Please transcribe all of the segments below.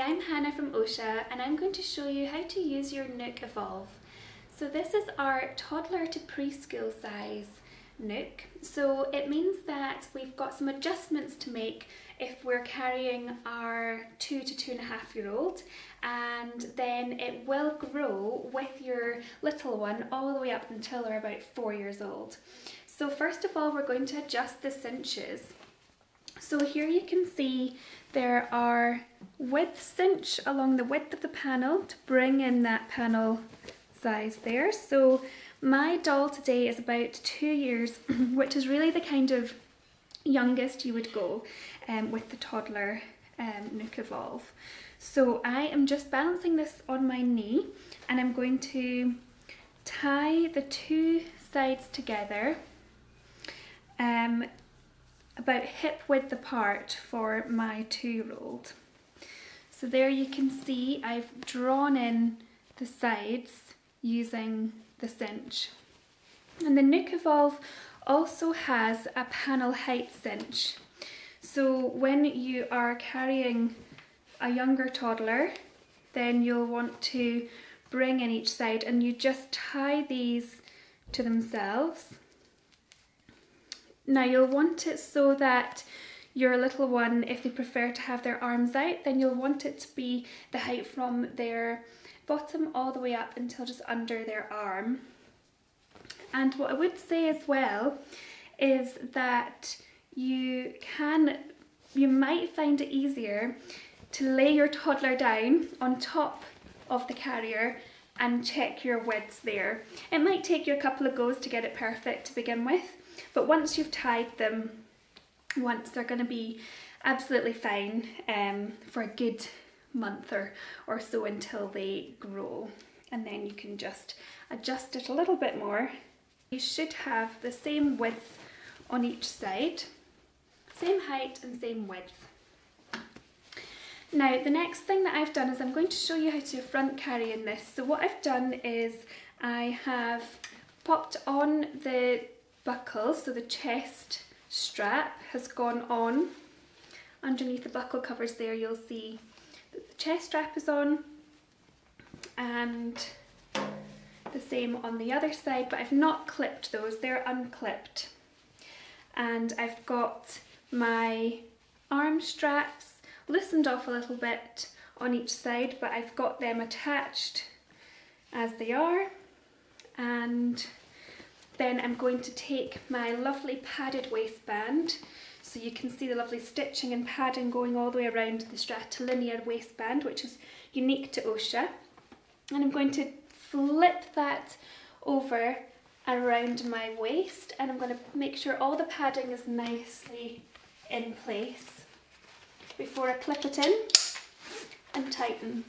I'm Hannah from OSHA and I'm going to show you how to use your NOOK Evolve. So this is our toddler to preschool size NOOK. So it means that we've got some adjustments to make if we're carrying our 2 to 2.5 year old, and then it will grow with your little one all the way up until they're about 4 years old. So first of all, we're going to adjust the cinches. So here you can see there are width cinch along the width of the panel to bring in that panel size there. So my doll today is about 2 years, which is really the kind of youngest you would go with the toddler NOOK Evolve. So I am just balancing this on my knee and I'm going to tie the two sides together about hip width apart for my 2-year-old. So there you can see I've drawn in the sides using the cinch. And the NOOK Evolve also has a panel height cinch. So when you are carrying a younger toddler, then you'll want to bring in each side and you just tie these to themselves. Now you'll want it so that your little one, if they prefer to have their arms out, then you'll want it to be the height from their bottom all the way up until just under their arm. And what I would say as well is that you might find it easier to lay your toddler down on top of the carrier and check your widths there. It might take you a couple of goes to get it perfect to begin with, but once you've tied them once, they're going to be absolutely fine for a good month or so until they grow, and then you can just adjust it a little bit more. You should have the same width on each side, same height and same width. Now the next thing that I've done is I'm going to show you how to front carry in this. So what I've done is I have popped on the buckle, so the chest strap has gone on. Underneath the buckle covers there you'll see that the chest strap is on, and the same on the other side, but I've not clipped those, they're unclipped. And I've got my arm straps loosened off a little bit on each side, but I've got them attached as they are. And then I'm going to take my lovely padded waistband, so you can see the lovely stitching and padding going all the way around the stratilinear waistband, which is unique to OSHA. And I'm going to flip that over and around my waist, and I'm going to make sure all the padding is nicely in place before I clip it in and tighten.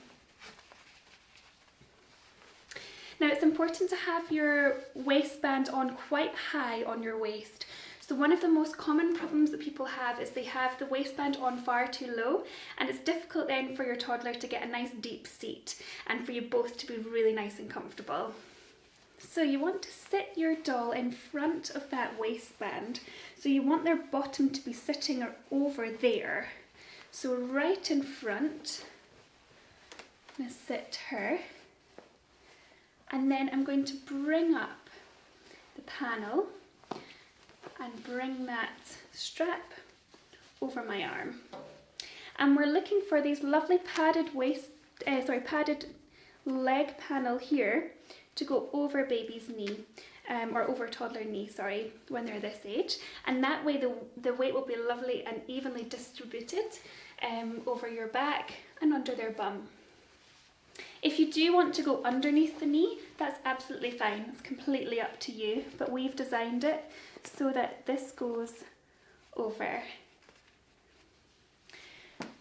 Now it's important to have your waistband on quite high on your waist. So one of the most common problems that people have is they have the waistband on far too low, and it's difficult then for your toddler to get a nice deep seat and for you both to be really nice and comfortable. So you want to sit your doll in front of that waistband. So you want their bottom to be sitting over there. So right in front, I'm going to sit her. And then I'm going to bring up the panel and bring that strap over my arm. And we're looking for these lovely padded padded leg panel here to go over baby's knee, or over toddler knee, sorry, when they're this age. And that way the weight will be lovely and evenly distributed over your back and under their bum. If you do want to go underneath the knee, that's absolutely fine. It's completely up to you, but we've designed it so that this goes over.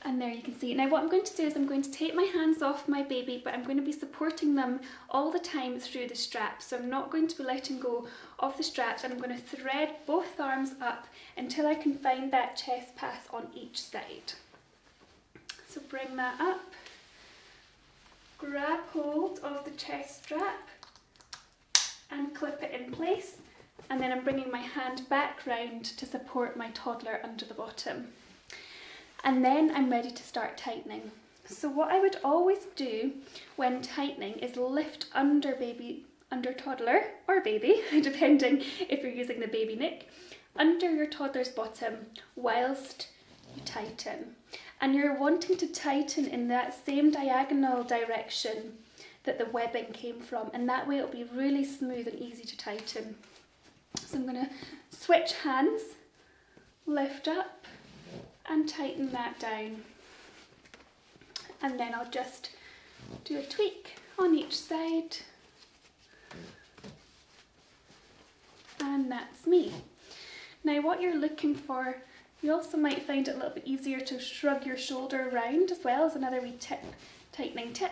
And there you can see. Now what I'm going to do is I'm going to take my hands off my baby, but I'm going to be supporting them all the time through the straps. So I'm not going to be letting go of the straps, and I'm going to thread both arms up until I can find that chest pass on each side. So bring that up. Grab hold of the chest strap and clip it in place, and then I'm bringing my hand back round to support my toddler under the bottom. And then I'm ready to start tightening. So what I would always do when tightening is lift under toddler or baby, depending if you're using the baby NOOK, under your toddler's bottom whilst you tighten. And you're wanting to tighten in that same diagonal direction that the webbing came from, and that way it'll be really smooth and easy to tighten. So I'm going to switch hands, lift up and tighten that down. And then I'll just do a tweak on each side. And that's me. Now what you're looking for, you also might find it a little bit easier to shrug your shoulder around as well as another wee tip, tightening tip.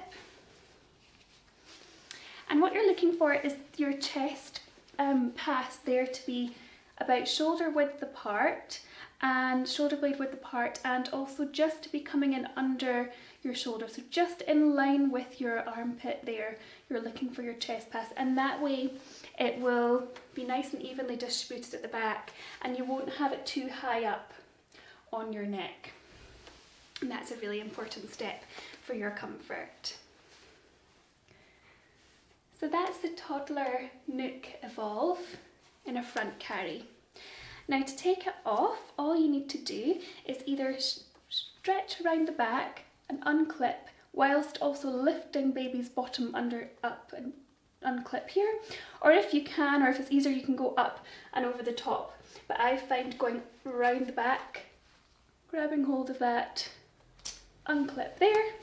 And what you're looking for is your chest pass there to be about shoulder width apart and shoulder blade width apart, and also just to be coming in under your shoulder, so just in line with your armpit there, you're looking for your chest pass, and that way it will be nice and evenly distributed at the back and you won't have it too high up on your neck. And that's a really important step for your comfort. So that's the Toddler NOOK Evolve in a front carry. Now to take it off, all you need to do is either stretch around the back and unclip whilst also lifting baby's bottom up and unclip here, or if you can, or if it's easier, you can go up and over the top. But I find going around the back, grabbing hold of that unclip there,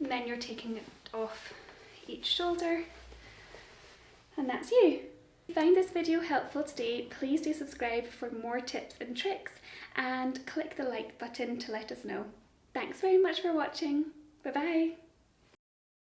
and then you're taking it off each shoulder, and that's you. If you find this video helpful today, please do subscribe for more tips and tricks and click the like button to let us know. Thanks very much for watching. Bye bye.